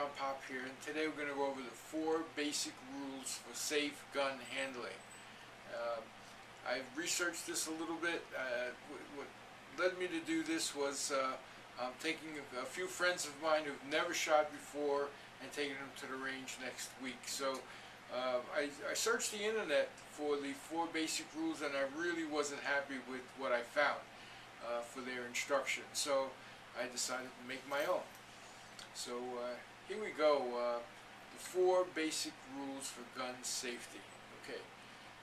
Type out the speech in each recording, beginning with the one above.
FirearmPop here, and today we're going to go over the 4 basic rules for safe gun handling. I've researched this a little bit. What led me to do this was I'm taking a few friends of mine who've never shot before and taking them to the range next week. So I searched the internet for the 4 basic rules, and I really wasn't happy with what I found for their instruction. So I decided to make my own. So here we go, the 4 basic rules for gun safety. Okay,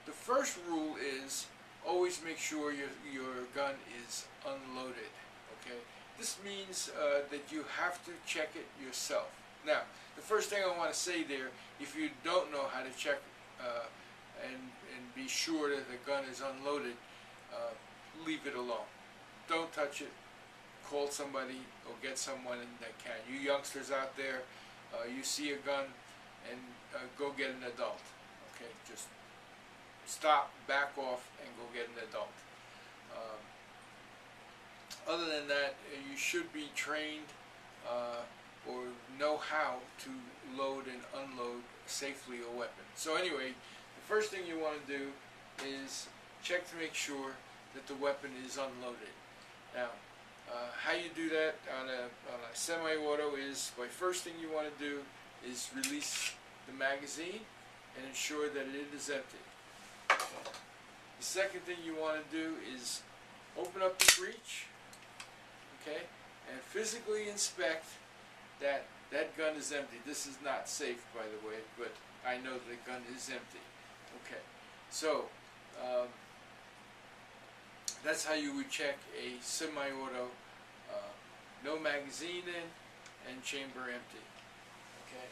the first rule is always make sure your gun is unloaded. Okay, this means that you have to check it yourself. Now, the first thing I want to say there, if you don't know how to check and be sure that the gun is unloaded, leave it alone. Don't touch it. Call somebody or get someone that can. You youngsters out there, you see a gun and go get an adult. Okay, just stop, back off, and go get an adult. Other than that, you should be trained or know how to load and unload safely a weapon. So anyway, the first thing you want to do is check to make sure that the weapon is unloaded. Now, how you do that on a semi-auto is, the first thing you want to do is release the magazine and ensure that it is empty. Okay. The second thing you want to do is open up the breech, okay, and physically inspect that that gun is empty. This is not safe, by the way, but I know the gun is empty. Okay, so that's how you would check a semi-auto, no magazine in and chamber empty. Okay.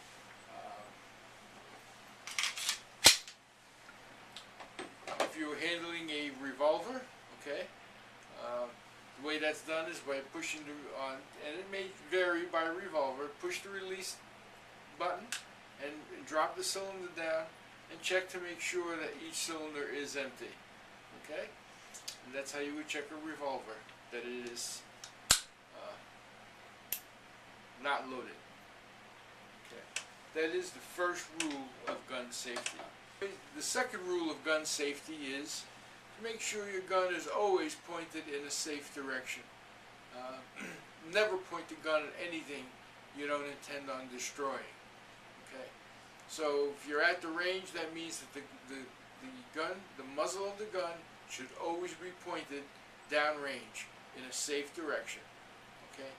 If you're handling a revolver, okay, the way that's done is by pushing on, and it may vary by revolver, push the release button and drop the cylinder down and check to make sure that each cylinder is empty. Okay? And that's how you would check a revolver, that it is not loaded. Okay. That is the first rule of gun safety. The second rule of gun safety is to make sure your gun is always pointed in a safe direction. Never point the gun at anything you don't intend on destroying. Okay. So if you're at the range, that means that the muzzle of the gun should always be pointed downrange in a safe direction. Okay,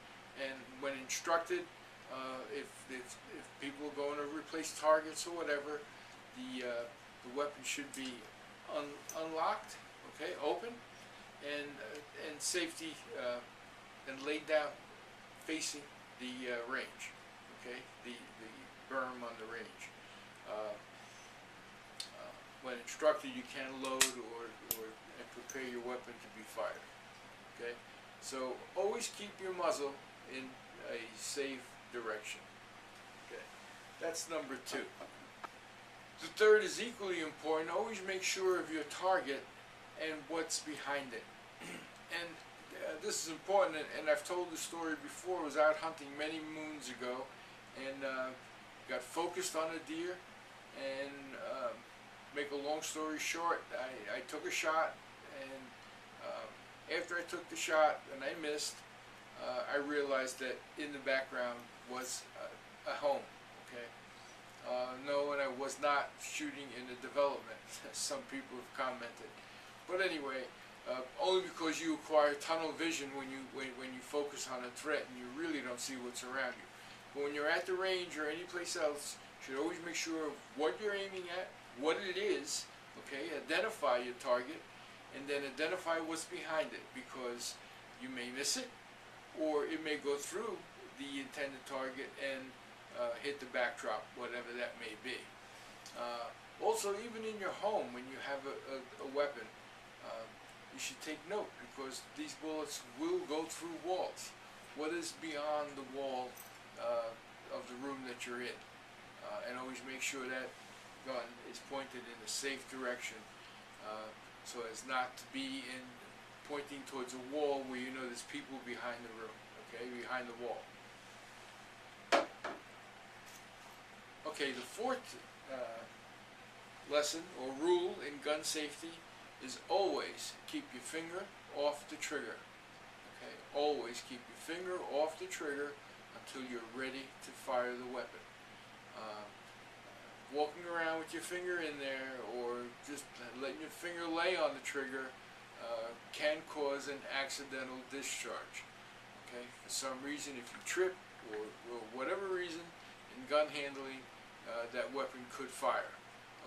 and when instructed, if people are going to replace targets or whatever, the weapon should be unlocked, okay, open, and safety and laid down facing the range. Okay, the berm on the range. When instructed, you can load and prepare your weapon to be fired. Okay, so always keep your muzzle in a safe direction. Okay, that's number 2. The third is equally important. Always make sure of your target and what's behind it. And this is important, and I've told the story before. I was out hunting many moons ago and got focused on a deer, and make a long story short, I took a shot, and after I took the shot and I missed, I realized that in the background was a home. Okay, no, and I was not shooting in the development, as some people have commented. But anyway, only because you acquire tunnel vision when you focus on a threat and you really don't see what's around you. But when you're at the range or any place else, you should always make sure of what you're aiming at, what it is. Okay, identify your target, and then identify what's behind it, because you may miss it, or it may go through the intended target and hit the backdrop, whatever that may be. Also, even in your home, when you have a weapon, you should take note, because these bullets will go through walls. What is beyond the wall of the room that you're in? And always make sure that gun is pointed in a safe direction, so as not to be pointing towards a wall where you know there's people behind the room, okay, behind the wall. Okay, the fourth lesson or rule in gun safety is always keep your finger off the trigger. Okay, always keep your finger off the trigger until you're ready to fire the weapon. Walking around with your finger in there or just letting your finger lay on the trigger can cause an accidental discharge. Okay, for some reason, if you trip or whatever reason in gun handling, that weapon could fire.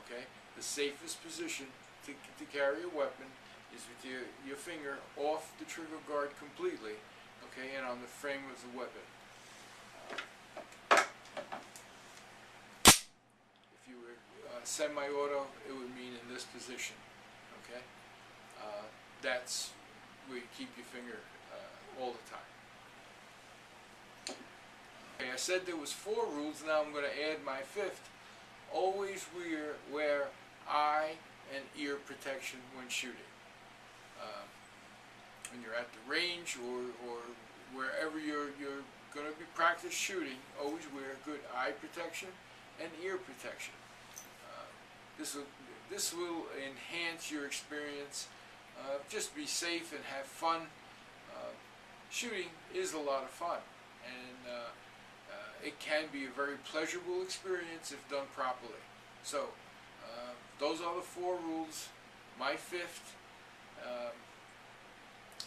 Okay, the safest position to carry a weapon is with your finger off the trigger guard completely, okay, and on the frame of the weapon. If you were semi-auto, it would mean in this position, okay? That's where you keep your finger all the time. Okay, I said there was 4 rules, now I'm going to add my 5th. Always wear eye and ear protection when shooting. When you're at the range or wherever you're going to be practice shooting, always wear good eye protection and ear protection. This will enhance your experience. Just be safe and have fun. Shooting is a lot of fun, and it can be a very pleasurable experience if done properly. So those are the 4 rules, my 5th,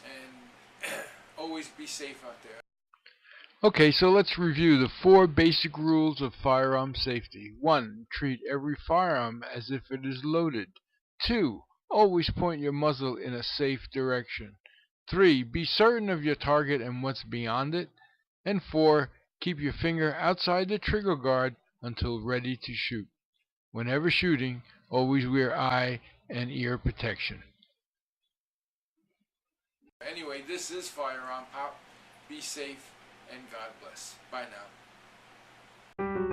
and always be safe out there. Okay, so let's review the 4 basic rules of firearm safety. 1. Treat every firearm as if it is loaded. 2. Always point your muzzle in a safe direction. 3. Be certain of your target and what's beyond it. And 4. Keep your finger outside the trigger guard until ready to shoot. Whenever shooting, always wear eye and ear protection. Anyway, this is Firearm Pop. Be safe and God bless. Bye now.